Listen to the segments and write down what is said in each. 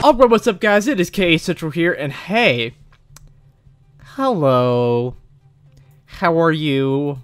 Alright, what's up guys, it is KA Central here, and hey, hello, how are you,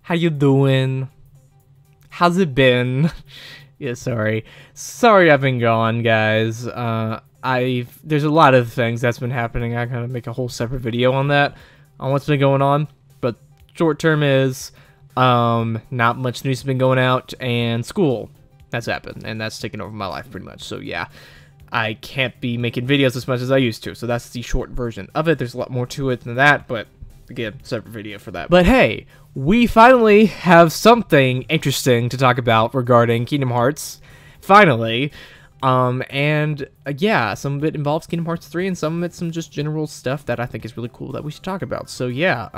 how you doing, how's it been? Yeah, sorry I've been gone, guys. There's a lot of things that's been happening. I gotta make a whole separate video on that, on what's been going on, but short term is, not much news has been going out, and school has happened, and that's taken over my life pretty much, so yeah. I can't be making videos as much as I used to, so that's the short version of it. There's a lot more to it than that, but again, separate video for that. But hey, we finally have something interesting to talk about regarding Kingdom Hearts. Finally. Yeah, some of it involves Kingdom Hearts 3, and some of it's some just general stuff that I think is really cool that we should talk about. So yeah,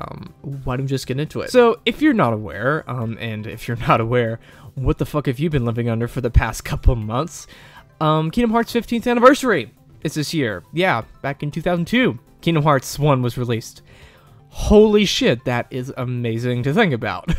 why don't we just get into it? So, if you're not aware, and if you're not aware, what the fuck have you been living under for the past couple months? Kingdom Hearts 15th anniversary is this year. Yeah, back in 2002, Kingdom Hearts 1 was released. Holy shit, that is amazing to think about.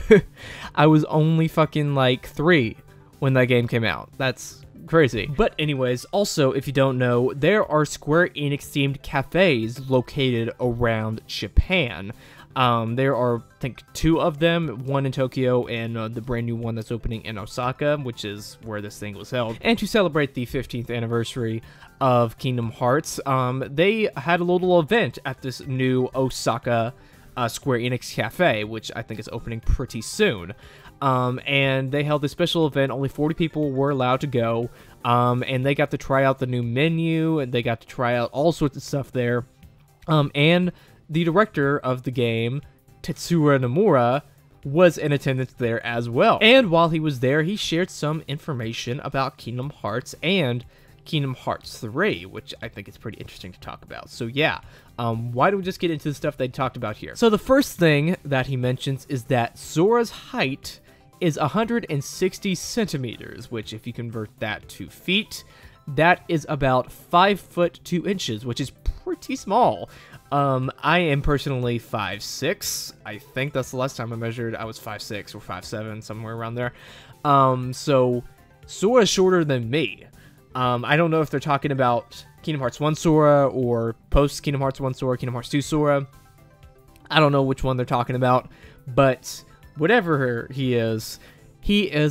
I was only fucking like 3 when that game came out. That's crazy. But anyways, also, if you don't know, there are Square Enix themed cafes located around Japan. There are, I think, 2 of them, one in Tokyo and the brand new one that's opening in Osaka, which is where this thing was held. And to celebrate the 15th anniversary of Kingdom Hearts, they had a little event at this new Osaka Square Enix cafe, which I think is opening pretty soon. And they held a special event. Only 40 people were allowed to go, and they got to try out the new menu, and they got to try out all sorts of stuff there, and the director of the game, Tetsuya Nomura, was in attendance there as well. And while he was there, he shared some information about Kingdom Hearts and Kingdom Hearts 3, which I think is pretty interesting to talk about. So yeah, why don't we just get into the stuff they talked about here? So the first thing that he mentions is that Sora's height is 160 centimeters, which if you convert that to feet, that is about 5 foot 2 inches, which is pretty small. I am personally 5'6". I think that's the last time I measured. I was 5'6" or 5'7", somewhere around there. So Sora's shorter than me. I don't know if they're talking about Kingdom Hearts 1 Sora or post Kingdom Hearts 1 Sora, Kingdom Hearts 2 Sora. I don't know which one they're talking about, but whatever he is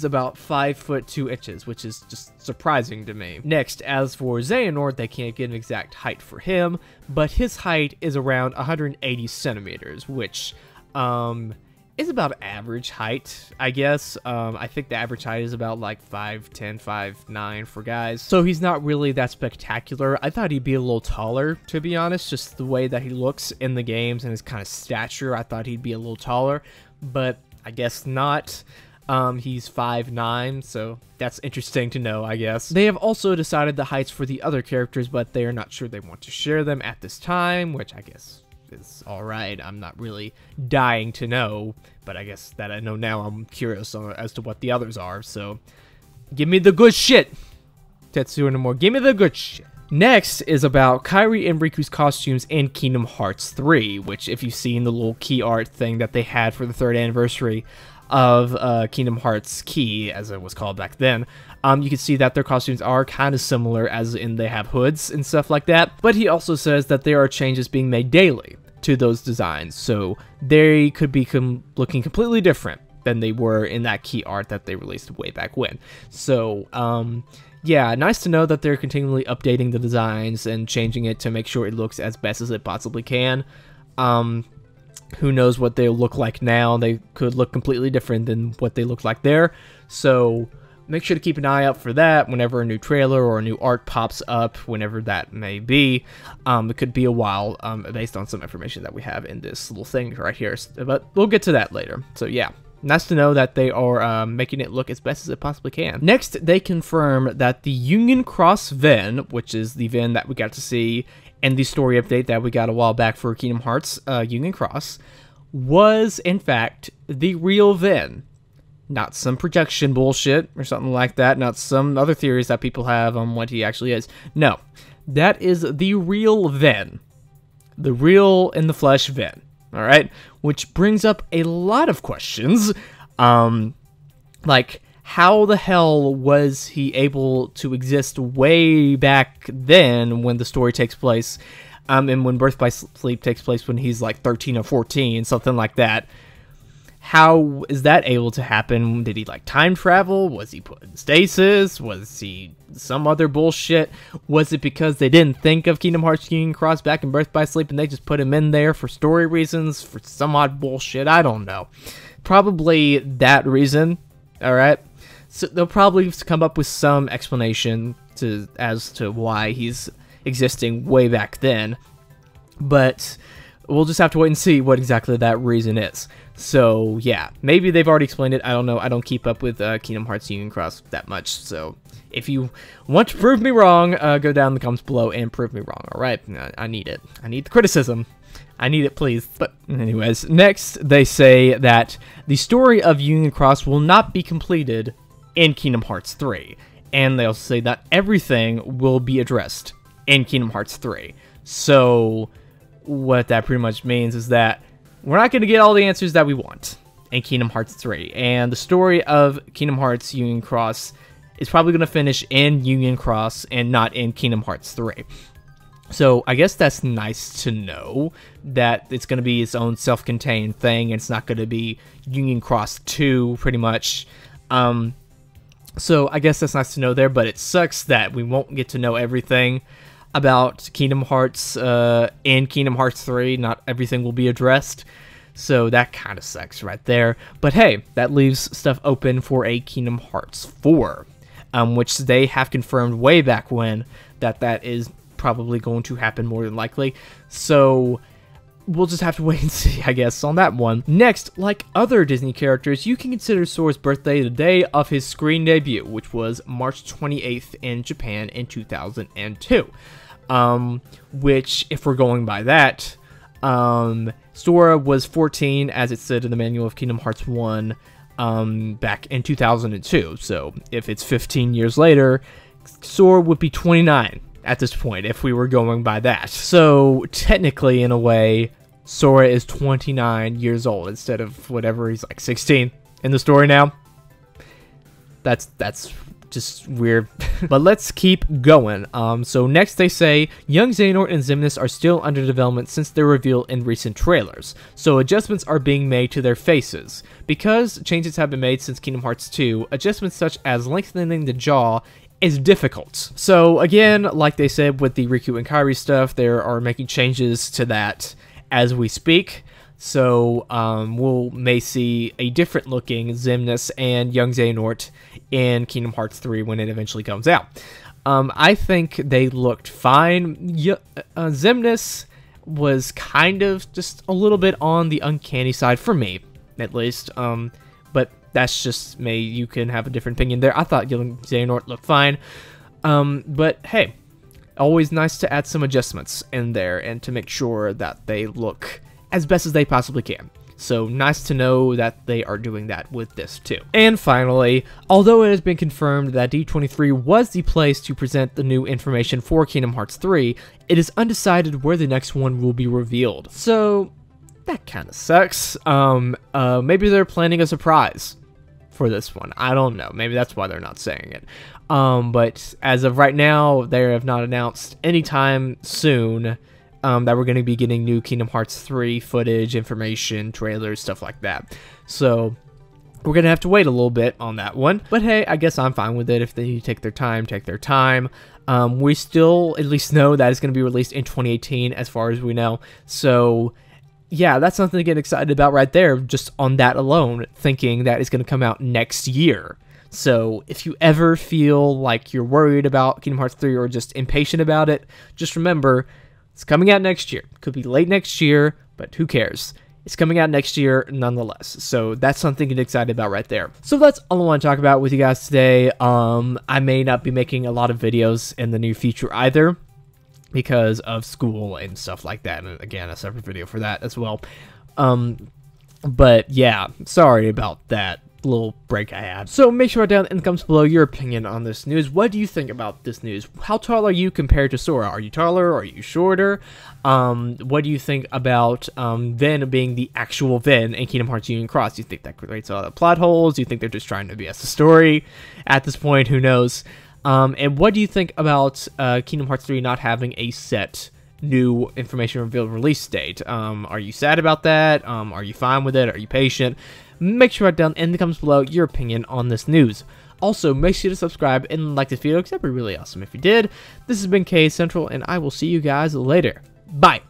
about 5 foot 2 inches, which is just surprising to me. Next, as for Xehanort, they can't get an exact height for him, but his height is around 180 centimeters, which is about average height, I guess. I think the average height is about like 5'10", 5'9" for guys. So he's not really that spectacular. I thought he'd be a little taller, to be honest, just the way that he looks in the games and his kind of stature. I thought he'd be a little taller, but I guess not. He's 5'9", so that's interesting to know, I guess. They have also decided the heights for the other characters, but they are not sure they want to share them at this time, which I guess is alright. I'm not really dying to know, but I guess that I know now, I'm curious as to what the others are, so give me the good shit, Tetsuya Nomura, give me the good shit. Next is about Kairi and Riku's costumes in Kingdom Hearts 3, which if you've seen the little key art thing that they had for the 3rd anniversary of Kingdom Hearts Key, as it was called back then, you can see that their costumes are kind of similar, as in they have hoods and stuff like that, but he also says that there are changes being made daily to those designs, so they could be looking completely different than they were in that key art that they released way back when. So, yeah, nice to know that they're continually updating the designs and changing it to make sure it looks as best as it possibly can. Who knows what they'll look like now? They could look completely different than what they look like there. So make sure to keep an eye out for that whenever a new trailer or a new art pops up, whenever that may be. It could be a while based on some information that we have in this little thing right here, but we'll get to that later. So yeah, nice to know that they are making it look as best as it possibly can. Next, they confirm that the Union Cross Ven, which is the Ven that we got to see in the story update that we got a while back for Kingdom Hearts Union Cross, was in fact the real Ven. Not some projection bullshit or something like that, not some other theories that people have on what he actually is. No, that is the real Ven. The real in the flesh Ven. Alright? Which brings up a lot of questions. Like, how the hell was he able to exist way back then when the story takes place, and when Birth by Sleep takes place when he's like 13 or 14, something like that? How is that able to happen? Did he like time travel? Was he put in stasis? Was he some other bullshit? Was it because they didn't think of Kingdom Hearts Union Cross back in Birth by Sleep and they just put him in there for story reasons, for some odd bullshit? I don't know. Probably that reason. Alright? So they'll probably come up with some explanation as to why he's existing way back then. But we'll just have to wait and see what exactly that reason is. So, yeah, maybe they've already explained it. I don't know. I don't keep up with Kingdom Hearts Union Cross that much. So, if you want to prove me wrong, go down in the comments below and prove me wrong. Alright? I need it. I need the criticism. I need it, please. But anyways, next they say that the story of Union Cross will not be completed in Kingdom Hearts 3. And they'll say that everything will be addressed in Kingdom Hearts 3. So, what that pretty much means is that we're not going to get all the answers that we want in Kingdom Hearts 3. And the story of Kingdom Hearts Union Cross is probably going to finish in Union Cross and not in Kingdom Hearts 3. So I guess that's nice to know that it's going to be its own self-contained thing. It's not going to be Union Cross 2, pretty much. So I guess that's nice to know there, but it sucks that we won't get to know everything about Kingdom Hearts in Kingdom Hearts 3. Not everything will be addressed, so that kind of sucks right there. But hey, that leaves stuff open for a Kingdom Hearts 4, which they have confirmed way back when that is probably going to happen more than likely. So we'll just have to wait and see, I guess, on that one. Next, like other Disney characters, you can consider Sora's birthday the day of his screen debut, which was March 28th in Japan in 2002. Which, if we're going by that, Sora was 14, as it said in the manual of Kingdom Hearts 1, back in 2002. So, if it's 15 years later, Sora would be 29 at this point, if we were going by that. So, technically, in a way, Sora is 29 years old instead of whatever, he's like 16 in the story now. That's just weird. But let's keep going. So next they say, young Xehanort and Xemnas are still under development since their reveal in recent trailers, so adjustments are being made to their faces. Because changes have been made since Kingdom Hearts 2, adjustments such as lengthening the jaw is difficult. So again, like they said with the Riku and Kairi stuff, they are making changes to that as we speak. So we'll may see a different looking Xemnas and young Xehanort in Kingdom Hearts 3 when it eventually comes out. I think they looked fine. Xemnas was kind of just a little bit on the uncanny side for me, at least. But that's just me. You can have a different opinion there. I thought young Xehanort looked fine. But hey, always nice to add some adjustments in there and to make sure that they look as best as they possibly can. So nice to know that they are doing that with this too. And finally, although it has been confirmed that D23 was the place to present the new information for Kingdom Hearts 3, it is undecided where the next one will be revealed. So that kind of sucks. Maybe they're planning a surprise for this one. I don't know. Maybe that's why they're not saying it. But as of right now, they have not announced anytime soon that we're going to be getting new Kingdom Hearts 3 footage, information, trailers, stuff like that. So we're going to have to wait a little bit on that one. But hey, I guess I'm fine with it. If they take their time, take their time. We still at least know that it's going to be released in 2018 as far as we know. So yeah, that's something to get excited about right there, just on that alone, thinking that it's going to come out next year. So if you ever feel like you're worried about Kingdom Hearts 3 or just impatient about it, just remember, it's coming out next year. Could be late next year, but who cares? It's coming out next year nonetheless. So that's something to get excited about right there. So that's all I want to talk about with you guys today. I may not be making a lot of videos in the near future either, because of school and stuff like that. And again, a separate video for that as well. But yeah, sorry about that. little break I had. So make sure to write down in the comments below your opinion on this news. What do you think about this news? How tall are you compared to Sora? Are you taller? Are you shorter? What do you think about Ven being the actual Ven in Kingdom Hearts Union Cross? Do you think that creates a lot of plot holes? Do you think they're just trying to BS the story at this point? Who knows? And what do you think about Kingdom Hearts 3 not having a set new information revealed release date? Are you sad about that? Are you fine with it? Are you patient? Make sure to write down in the comments below your opinion on this news. Also, make sure to subscribe and like this video because that'd be really awesome if you did. This has been K Central, and I will see you guys later. Bye!